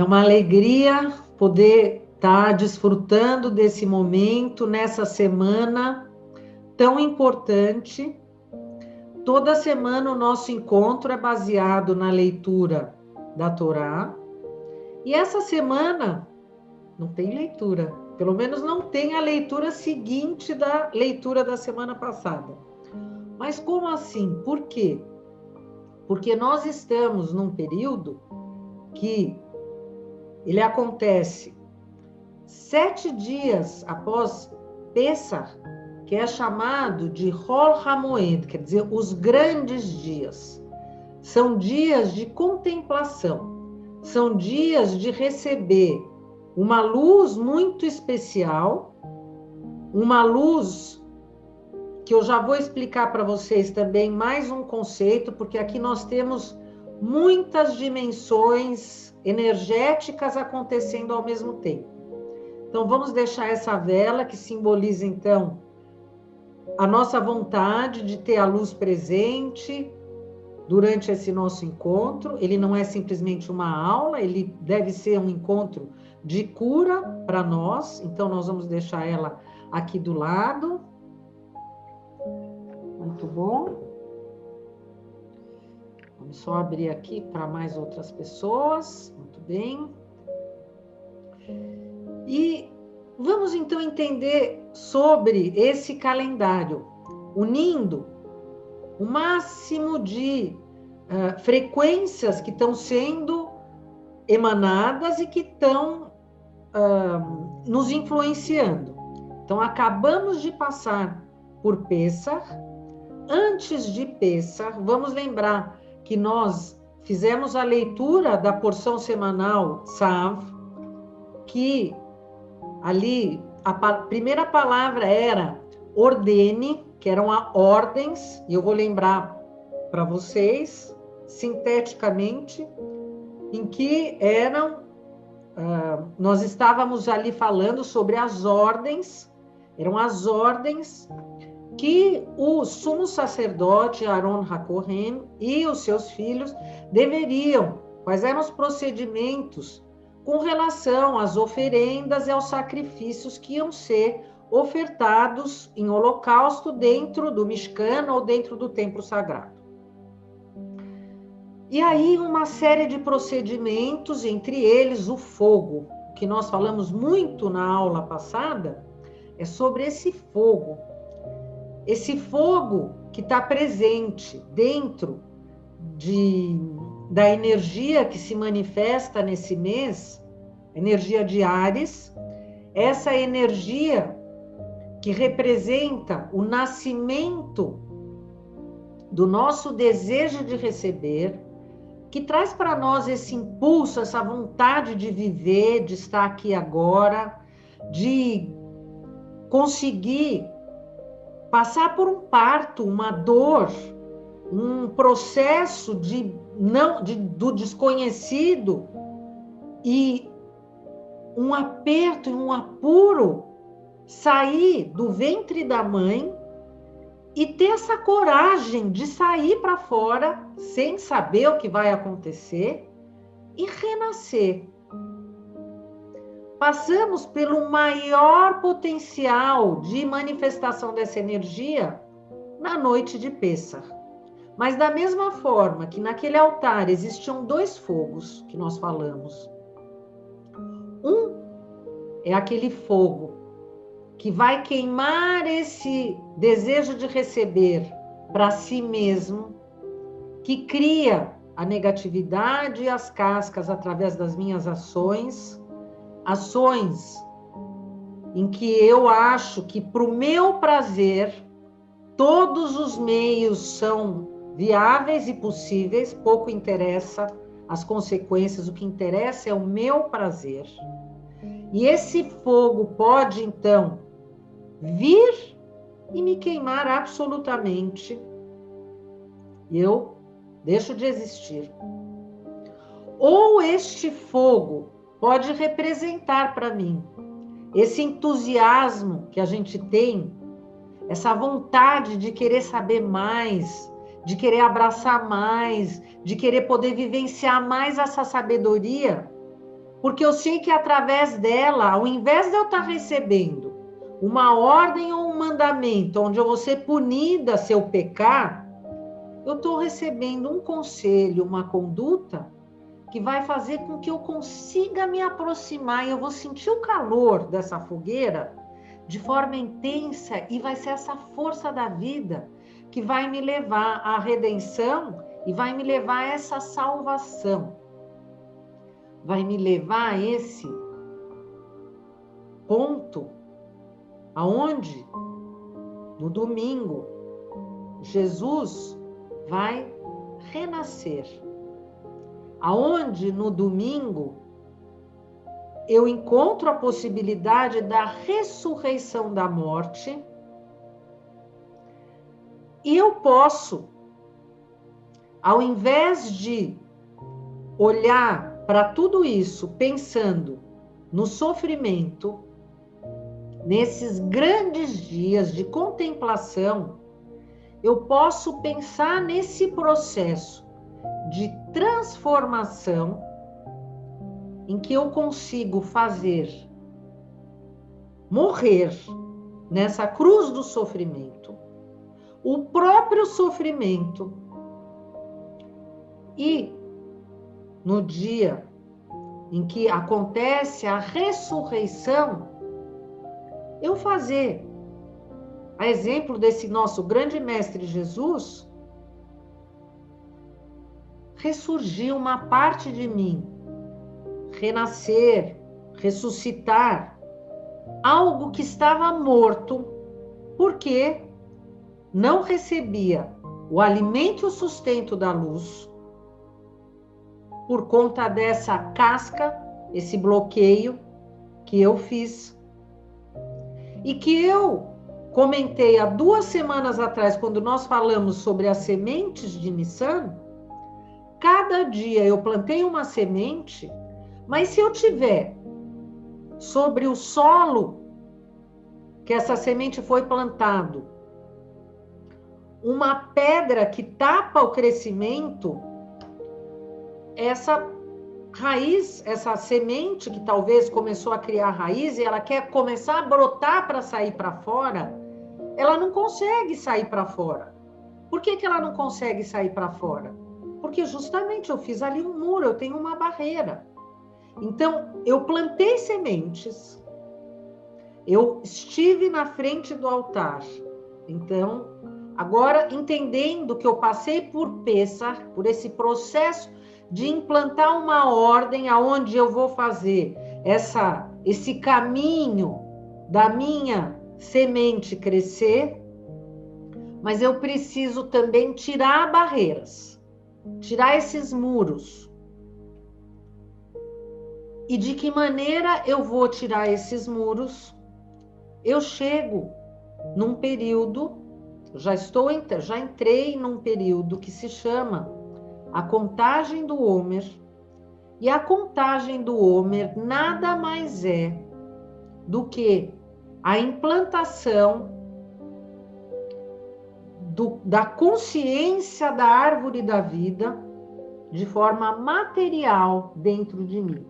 uma alegria poder estar desfrutando desse momento, nessa semana tão importante. Toda semana o nosso encontro é baseado na leitura da Torá. E essa semana não tem leitura. Pelo menos não tem a leitura seguinte da leitura da semana passada. Mas como assim? Por quê? Porque nós estamos num período que ele acontece 7 dias após Pessach, que é chamado de Hol HaMoed, quer dizer, os grandes dias. São dias de contemplação, são dias de receber uma luz muito especial, uma luz que eu já vou explicar para vocês também mais um conceito, porque aqui nós temos muitas dimensões energéticas acontecendo ao mesmo tempo. Então, vamos deixar essa vela que simboliza, então, a nossa vontade de ter a luz presente durante esse nosso encontro. Ele não é simplesmente uma aula, ele deve ser um encontro de cura para nós. Então, nós vamos deixar ela aqui do lado. Muito bom. Vamos só abrir aqui para mais outras pessoas. Muito bem. E vamos então entender sobre esse calendário, unindo o máximo de frequências que estão sendo emanadas e que estão nos influenciando. Então, acabamos de passar por Pessach. Antes de Pessach, vamos lembrar que nós fizemos a leitura da porção semanal Tzav, que ali a primeira palavra era ordene, que eram ordens, e eu vou lembrar para vocês, sinteticamente, em que eram, nós estávamos ali falando sobre as ordens, eram as ordens que o sumo sacerdote Aaron HaKohen e os seus filhos deveriam, quais eram os procedimentos com relação às oferendas e aos sacrifícios que iam ser ofertados em holocausto dentro do Mishkan ou dentro do templo sagrado. E aí uma série de procedimentos, entre eles o fogo, que nós falamos muito na aula passada, é sobre esse fogo. Esse fogo que está presente dentro da energia que se manifesta nesse mês, energia de Áries, essa energia que representa o nascimento do nosso desejo de receber, que traz para nós esse impulso, essa vontade de viver, de estar aqui agora, de conseguir passar por um parto, uma dor, um processo do desconhecido e um aperto e um apuro, sair do ventre da mãe e ter essa coragem de sair para fora sem saber o que vai acontecer e renascer. Passamos pelo maior potencial de manifestação dessa energia na noite de Pessach. Mas da mesma forma que naquele altar existiam 2 fogos que nós falamos. Um é aquele fogo que vai queimar esse desejo de receber para si mesmo, que cria a negatividade e as cascas através das minhas ações em que eu acho que para o meu prazer todos os meios são viáveis e possíveis, pouco interessa as consequências, o que interessa é o meu prazer. E esse fogo pode, então, vir e me queimar absolutamente. E eu deixo de existir. Ou este fogo pode representar para mim esse entusiasmo que a gente tem, essa vontade de querer saber mais, de querer abraçar mais, de querer poder vivenciar mais essa sabedoria Porque eu sei que através dela, ao invés de eu estar recebendo uma ordem ou um mandamento, onde eu vou ser punida se eu pecar, eu estou recebendo um conselho, uma conduta que vai fazer com que eu consiga me aproximar e eu vou sentir o calor dessa fogueira de forma intensa e vai ser essa força da vida que vai me levar à redenção e vai me levar a essa salvação. Vai me levar a esse ponto aonde no domingo Jesus vai renascer. Aonde no domingo eu encontro a possibilidade da ressurreição da morte e eu posso, ao invés de olhar para tudo isso pensando no sofrimento, nesses grandes dias de contemplação, eu posso pensar nesse processo de transformação em que eu consigo fazer morrer nessa cruz do sofrimento o próprio sofrimento e no dia em que acontece a ressurreição, eu fazer, a exemplo desse nosso grande mestre Jesus, ressurgir uma parte de mim, renascer, ressuscitar, algo que estava morto, porque não recebia o alimento e o sustento da luz, por conta dessa casca, esse bloqueio que eu fiz, e que eu comentei há 2 semanas atrás, quando nós falamos sobre as sementes de Nissan. Cada dia eu plantei uma semente, mas se eu tiver sobre o solo que essa semente foi plantado, uma pedra que tapa o crescimento, essa raiz, essa semente que talvez começou a criar raiz e ela quer começar a brotar para sair para fora, ela não consegue sair para fora. Por que ela não consegue sair para fora? Porque justamente eu fiz ali um muro, eu tenho uma barreira. Então, eu plantei sementes, eu estive na frente do altar. Então, agora entendendo que eu passei por Pêssar, por esse processo de implantar uma ordem aonde eu vou fazer esse caminho da minha semente crescer, mas eu preciso também tirar barreiras, tirar esses muros. E de que maneira eu vou tirar esses muros? Eu chego num período, já entrei num período que se chama a contagem do Homer. E a contagem do Homer nada mais é do que a implantação da consciência da árvore da vida de forma material dentro de mim.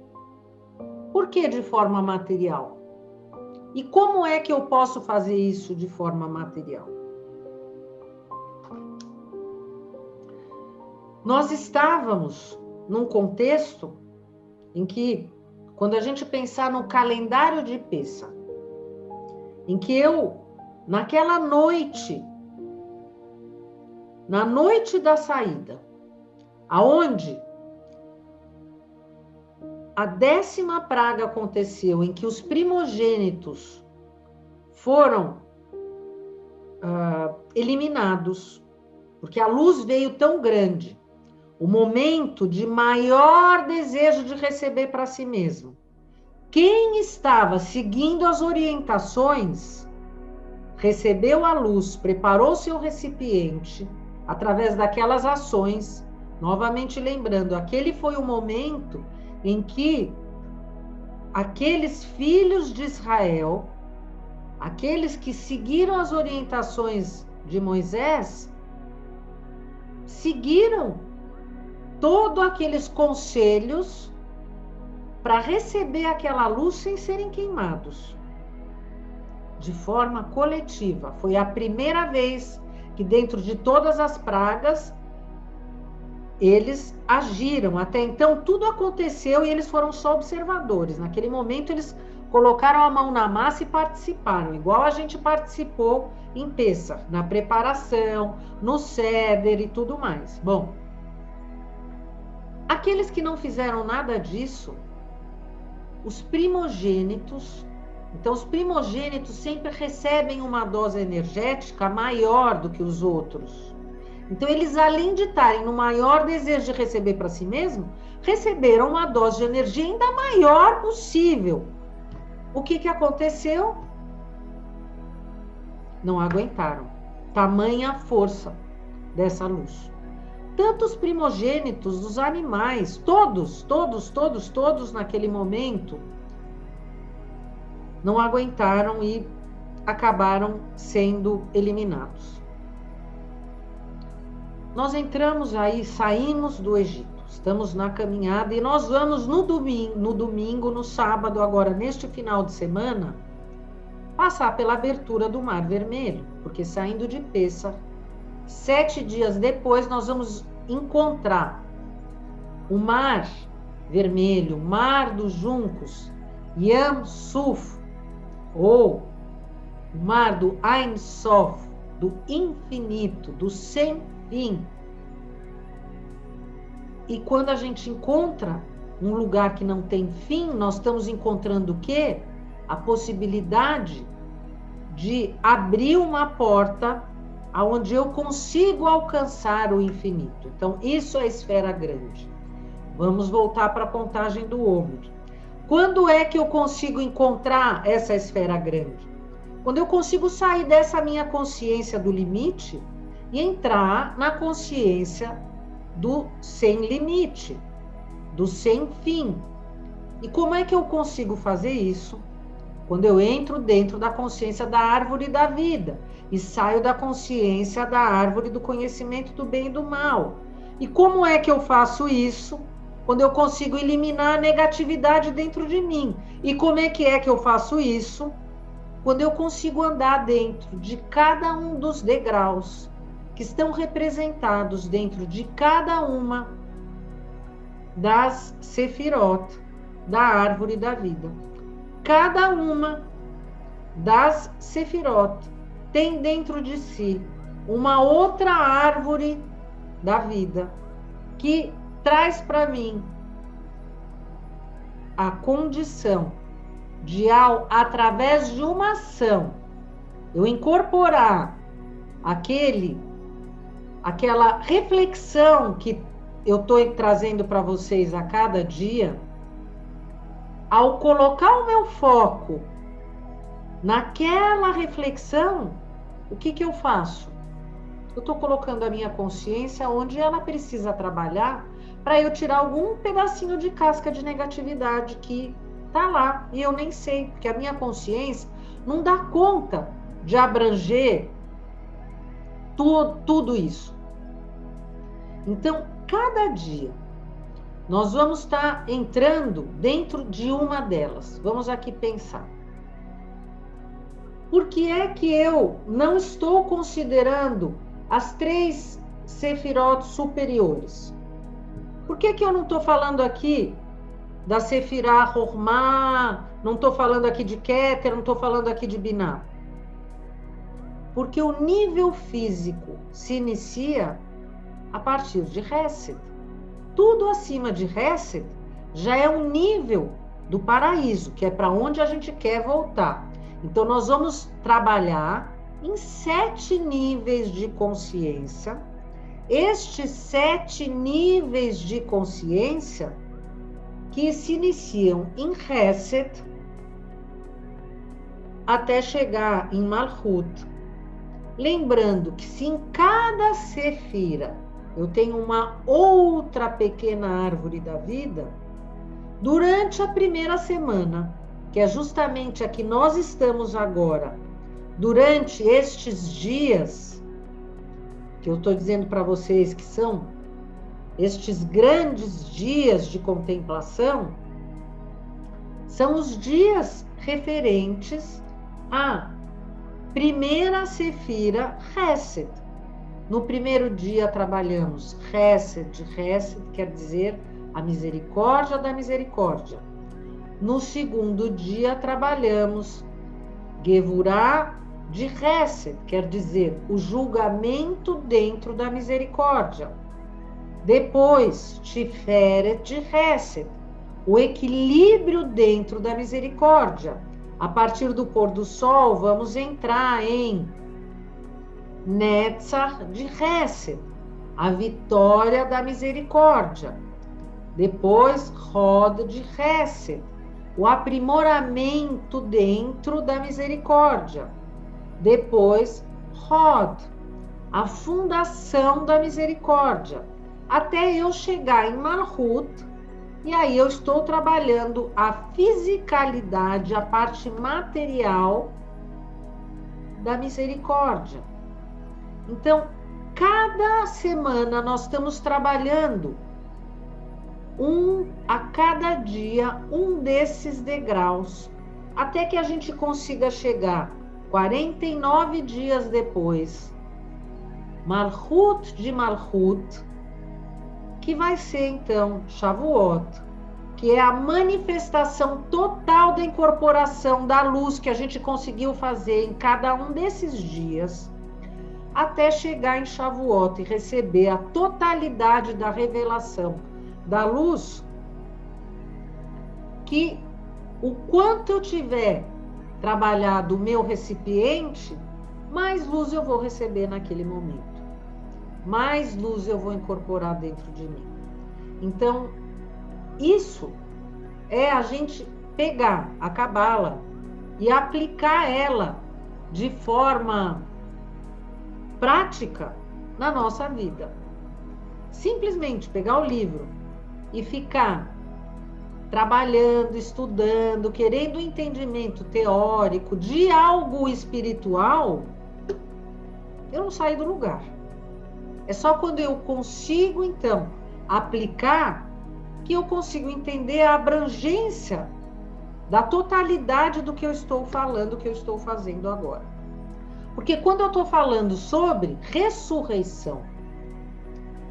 Por que de forma material? E como é que eu posso fazer isso de forma material? Nós estávamos num contexto em que, quando a gente pensar no calendário de Pêssar, em que eu, naquela noite, na noite da saída, aonde a 10ª praga aconteceu, em que os primogênitos foram eliminados, porque a luz veio tão grande, o momento de maior desejo de receber para si mesmo. Quem estava seguindo as orientações, recebeu a luz, preparou seu recipiente, através daquelas ações, novamente lembrando, aquele foi o momento em que aqueles filhos de Israel, aqueles que seguiram as orientações de Moisés, seguiram todos aqueles conselhos para receber aquela luz sem serem queimados, de forma coletiva. Foi a primeira vez que, dentro de todas as pragas, eles agiram. Até então, tudo aconteceu e eles foram só observadores. Naquele momento, eles colocaram a mão na massa e participaram, igual a gente participou em Pêssar, na preparação, no Seder e tudo mais. Bom, aqueles que não fizeram nada disso, os primogênitos, então os primogênitos sempre recebem uma dose energética maior do que os outros. Então eles, além de estarem no maior desejo de receber para si mesmo, receberam uma dose de energia ainda maior possível. O que aconteceu? Não aguentaram. Tamanha força dessa luz. Tanto os primogênitos, os animais, todos naquele momento, não aguentaram e acabaram sendo eliminados. Nós entramos aí, saímos do Egito, estamos na caminhada e nós vamos no domingo, no sábado, agora neste final de semana, passar pela abertura do Mar Vermelho, porque saindo de Pêssar, 7 dias depois, nós vamos encontrar o Mar Vermelho, Mar dos Juncos, Yam Suf, ou o Mar do Ein Sof, do infinito, do sem fim. E quando a gente encontra um lugar que não tem fim, nós estamos encontrando o quê? A possibilidade de abrir uma porta aonde eu consigo alcançar o infinito. Então, isso é a esfera grande. Vamos voltar para a contagem do Homer. Quando é que eu consigo encontrar essa esfera grande? Quando eu consigo sair dessa minha consciência do limite e entrar na consciência do sem limite, do sem fim. E como é que eu consigo fazer isso? Quando eu entro dentro da consciência da árvore da vida e saio da consciência da árvore do conhecimento do bem e do mal. E como é que eu faço isso? Quando eu consigo eliminar a negatividade dentro de mim. E como é que eu faço isso? Quando eu consigo andar dentro de cada um dos degraus que estão representados dentro de cada uma das sefirot da árvore da vida. Cada uma das sefirot tem dentro de si uma outra árvore da vida que traz para mim a condição de, através de uma ação, eu incorporar aquela reflexão que eu estou trazendo para vocês a cada dia. Ao colocar o meu foco naquela reflexão, o que eu faço? Eu estou colocando a minha consciência onde ela precisa trabalhar para eu tirar algum pedacinho de casca de negatividade que está lá e eu nem sei, porque a minha consciência não dá conta de abranger tudo isso. Então, cada dia, nós vamos estar entrando dentro de uma delas. Vamos aqui pensar. Por que é que eu não estou considerando as 3 sefirot superiores? Por que eu não estou falando aqui da Sefirah Hormah, não estou falando aqui de Keter, não estou falando aqui de Binah? Porque o nível físico se inicia a partir de Hesed. Tudo acima de Hesed já é um nível do paraíso, que é para onde a gente quer voltar. Então, nós vamos trabalhar em 7 níveis de consciência. Estes 7 níveis de consciência que se iniciam em Hesed até chegar em Malchut. Lembrando que se em cada sefira eu tenho uma outra pequena árvore da vida, durante a primeira semana, que é justamente a que nós estamos agora, durante estes dias, que eu estou dizendo para vocês que são estes grandes dias de contemplação, São os dias referentes à primeira Sefira Hesed. No primeiro dia trabalhamos Hesed. Hesed quer dizer a misericórdia da misericórdia. No segundo dia trabalhamos Gevurah de Hesed, quer dizer o julgamento dentro da misericórdia. Depois, Tiferet de Hesed, o equilíbrio dentro da misericórdia. A partir do pôr do sol, vamos entrar em Netzach de Hesed, a vitória da misericórdia. Depois, Hod de Hesed, o aprimoramento dentro da misericórdia. Depois, Hod, a fundação da misericórdia. Até eu chegar em Malhut, e aí eu estou trabalhando a fisicalidade, a parte material da misericórdia. Então, cada semana nós estamos trabalhando a cada dia um desses degraus, até que a gente consiga chegar 49 dias depois, Malhut de Malhut, que vai ser então Shavuot, que é a manifestação total da incorporação da luz que a gente conseguiu fazer em cada um desses dias, até chegar em Shavuot e receber a totalidade da revelação da luz, que o quanto eu tiver trabalhado o meu recipiente, mais luz eu vou receber naquele momento. Mais luz eu vou incorporar dentro de mim. Então, isso é a gente pegar a Cabala e aplicar ela de forma prática na nossa vida. Simplesmente pegar o livro e ficar trabalhando, estudando, querendo entendimento teórico de algo espiritual, eu não saio do lugar. É só quando eu consigo, então, aplicar, que eu consigo entender a abrangência da totalidade do que eu estou falando, do que eu estou fazendo agora. Porque quando eu estou falando sobre ressurreição,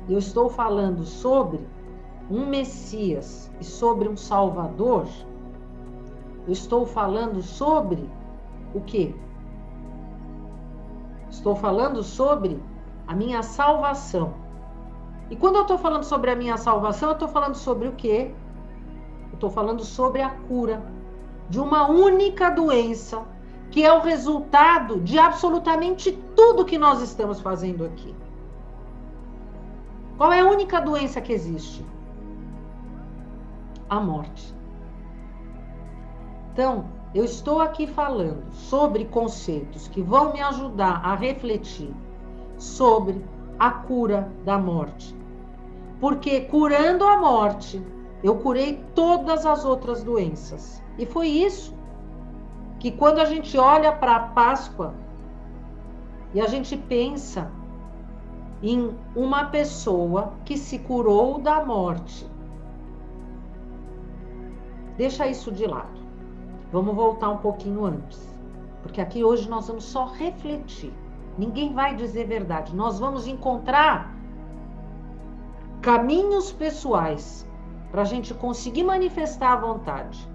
eu estou falando sobre um Messias e sobre um Salvador, eu estou falando sobre o quê? Estou falando sobre a minha salvação. E quando eu estou falando sobre a minha salvação, eu estou falando sobre o quê? Eu estou falando sobre a cura de uma única doença, que é o resultado de absolutamente tudo que nós estamos fazendo aqui. Qual é a única doença que existe? A morte. Então, eu estou aqui falando sobre conceitos que vão me ajudar a refletir sobre a cura da morte. Porque curando a morte, eu curei todas as outras doenças. E foi isso que quando a gente olha para a Páscoa e a gente pensa em uma pessoa que se curou da morte, deixa isso de lado. Vamos voltar um pouquinho antes. Porque aqui hoje nós vamos só refletir. Ninguém vai dizer verdade. Nós vamos encontrar caminhos pessoais para a gente conseguir manifestar a vontade.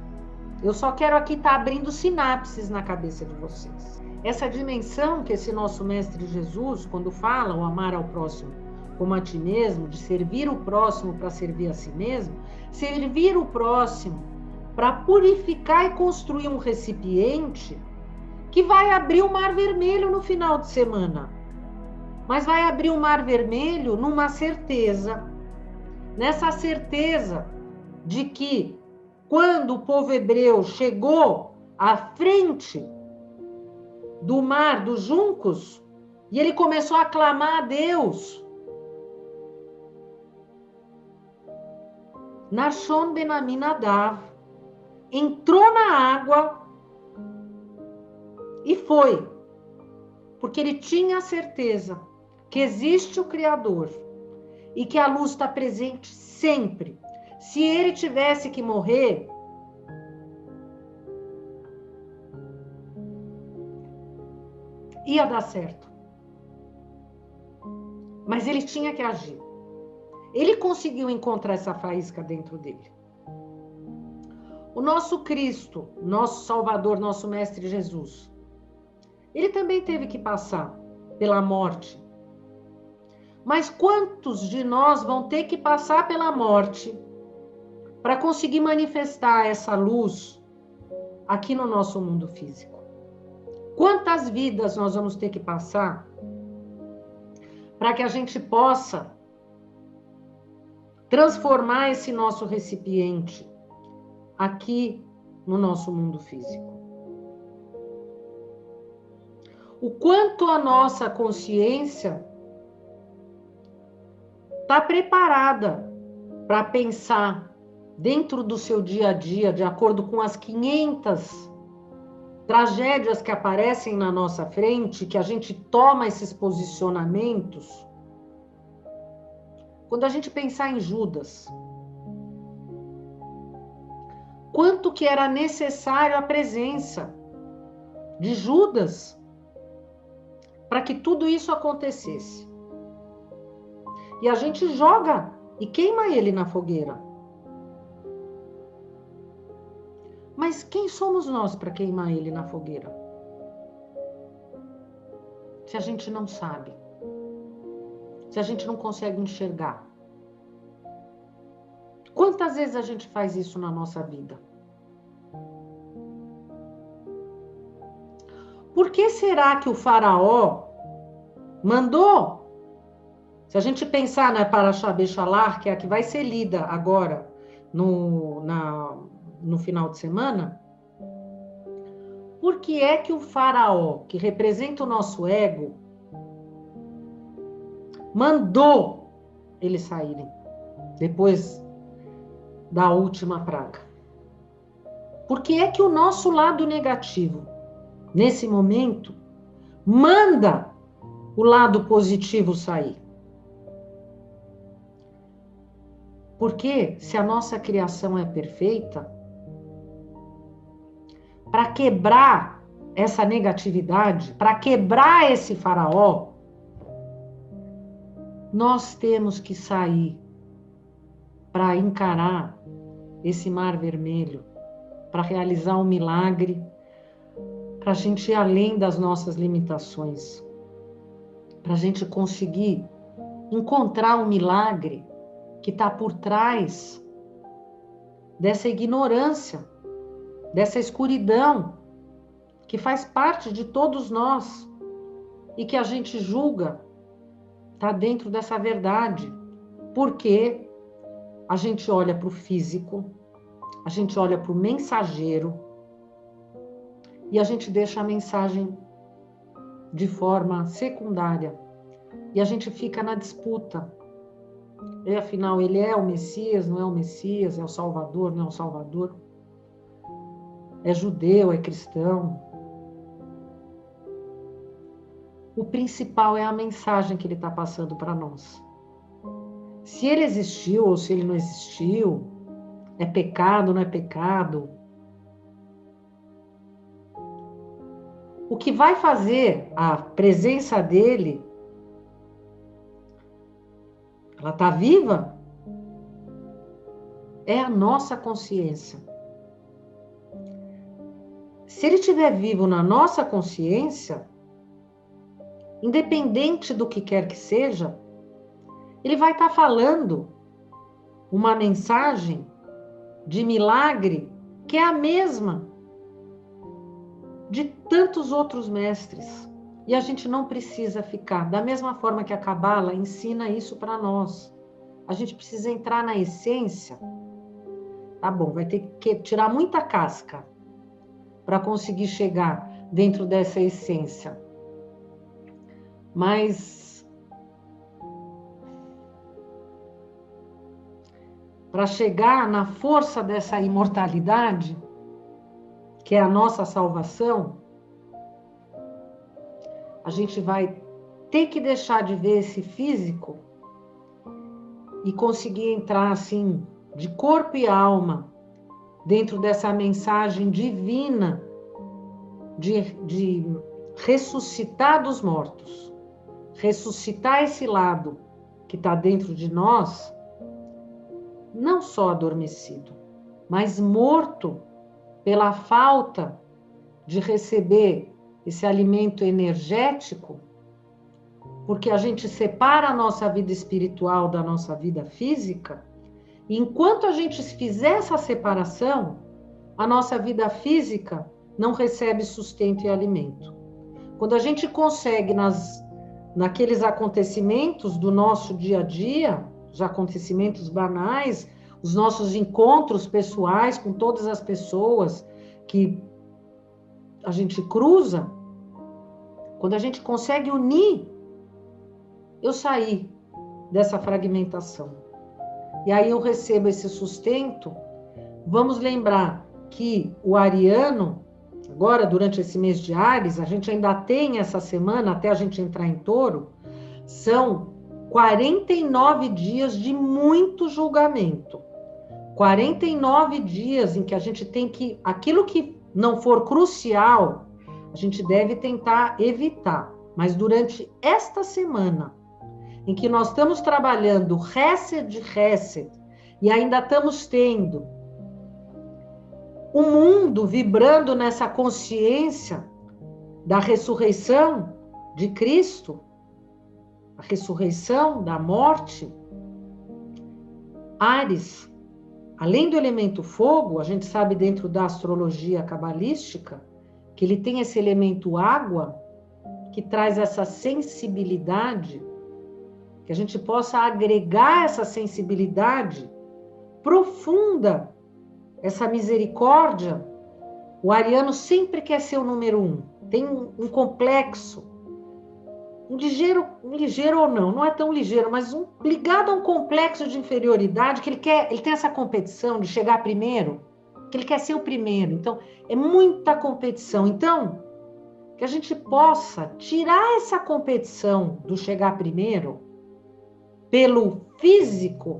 Eu só quero aqui estar abrindo sinapses na cabeça de vocês. Essa dimensão que esse nosso Mestre Jesus, quando fala o amar ao próximo como a ti mesmo, de servir o próximo para servir a si mesmo, servir o próximo para purificar e construir um recipiente que vai abrir o Mar Vermelho no final de semana. Mas vai abrir o Mar Vermelho numa certeza. Nessa certeza de que quando o povo hebreu chegou à frente do mar dos juncos, e ele começou a clamar a Deus, Nachshon ben Aminadav entrou na água e foi, porque ele tinha a certeza que existe o Criador e que a luz está presente sempre. Se ele tivesse que morrer, ia dar certo. Mas ele tinha que agir. Ele conseguiu encontrar essa faísca dentro dele. O nosso Cristo, nosso Salvador, nosso Mestre Jesus, ele também teve que passar pela morte. Mas quantos de nós vão ter que passar pela morte para conseguir manifestar essa luz aqui no nosso mundo físico? Quantas vidas nós vamos ter que passar para que a gente possa transformar esse nosso recipiente aqui no nosso mundo físico? O quanto a nossa consciência está preparada para pensar dentro do seu dia a dia, de acordo com as 500 tragédias que aparecem na nossa frente, que a gente toma esses posicionamentos. Quando a gente pensar em Judas, quanto que era necessário a presença de Judas para que tudo isso acontecesse. E a gente joga e queima ele na fogueira. Mas quem somos nós para queimar ele na fogueira? Se a gente não sabe. Se a gente não consegue enxergar. Quantas vezes a gente faz isso na nossa vida? Por que será que o faraó mandou? Se a gente pensar na Parashá Bechalar, que é a que vai ser lida agora no final de semana, por que é que o faraó, que representa o nosso ego, mandou eles saírem depois da última praga? Por que é que o nosso lado negativo, nesse momento, manda o lado positivo sair? Porque se a nossa criação é perfeita, para quebrar essa negatividade, para quebrar esse faraó, nós temos que sair para encarar esse mar vermelho, para realizar um milagre, para a gente ir além das nossas limitações, para a gente conseguir encontrar um milagre que está por trás dessa ignorância, dessa escuridão, que faz parte de todos nós e que a gente julga está dentro dessa verdade, porque a gente olha para o físico, a gente olha para o mensageiro e a gente deixa a mensagem de forma secundária e a gente fica na disputa. E afinal, ele é o Messias, não é o Messias, é o Salvador, não é o Salvador, é judeu, é cristão. O principal é a mensagem que ele está passando para nós. Se ele existiu ou se ele não existiu, é pecado, não é pecado. O que vai fazer a presença dele, ela está viva, é a nossa consciência. Se ele estiver vivo na nossa consciência, independente do que quer que seja, ele vai estar falando uma mensagem de milagre que é a mesma de tantos outros mestres. E a gente não precisa ficar, da mesma forma que a Cabala ensina isso para nós. A gente precisa entrar na essência. Tá bom, vai ter que tirar muita casca para conseguir chegar dentro dessa essência. Mas para chegar na força dessa imortalidade, que é a nossa salvação, a gente vai ter que deixar de ver esse físico e conseguir entrar assim, de corpo e alma, dentro dessa mensagem divina de ressuscitar dos mortos, ressuscitar esse lado que está dentro de nós, não só adormecido, mas morto pela falta de receber esse alimento energético, porque a gente separa a nossa vida espiritual da nossa vida física, e enquanto a gente fizer essa separação, a nossa vida física não recebe sustento e alimento. Quando a gente consegue, naqueles acontecimentos do nosso dia a dia, os acontecimentos banais, os nossos encontros pessoais com todas as pessoas que a gente cruza, quando a gente consegue unir, eu saí dessa fragmentação. E aí eu recebo esse sustento. Vamos lembrar que o ariano, agora durante esse mês de Áries, a gente ainda tem essa semana, até a gente entrar em Touro, são 49 dias de muito julgamento. 49 dias em que a gente tem que, aquilo que não for crucial, a gente deve tentar evitar. Mas durante esta semana, em que nós estamos trabalhando Hesed, e ainda estamos tendo o mundo vibrando nessa consciência da ressurreição de Cristo, a ressurreição da morte, Áries, além do elemento fogo, a gente sabe dentro da astrologia cabalística, que ele tem esse elemento água, que traz essa sensibilidade, que a gente possa agregar essa sensibilidade profunda, essa misericórdia. O ariano sempre quer ser o número 1, tem um complexo, um ligeiro ou não é tão ligeiro, mas ligado a um complexo de inferioridade, que ele tem essa competição de chegar primeiro, que ele quer ser o primeiro, então é muita competição. Então, que a gente possa tirar essa competição do chegar primeiro, pelo físico,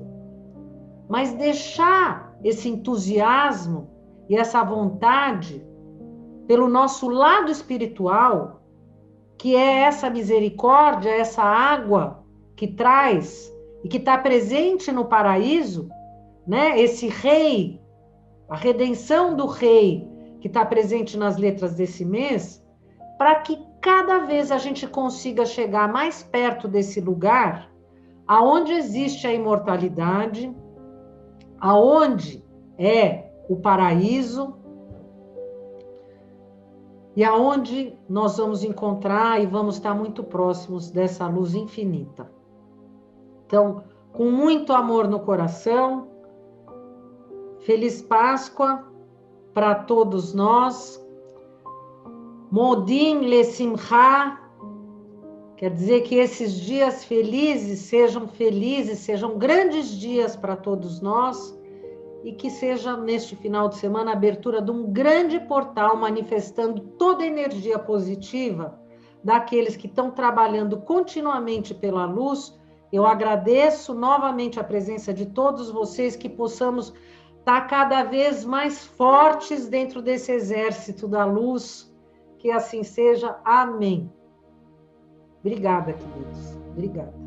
mas deixar esse entusiasmo e essa vontade pelo nosso lado espiritual, que é essa misericórdia, essa água que traz e que está presente no paraíso, né? Esse rei, a redenção do rei que está presente nas letras desse mês, para que cada vez a gente consiga chegar mais perto desse lugar aonde existe a imortalidade, aonde é o paraíso, e aonde nós vamos encontrar e vamos estar muito próximos dessa luz infinita. Então, com muito amor no coração, Feliz Páscoa para todos nós. Modim lesimcha, quer dizer que esses dias felizes, sejam grandes dias para todos nós, e que seja, neste final de semana, a abertura de um grande portal manifestando toda a energia positiva daqueles que estão trabalhando continuamente pela luz. Eu agradeço novamente a presença de todos vocês, que possamos estar cada vez mais fortes dentro desse exército da luz, que assim seja. Amém. Obrigada, queridos. Obrigada.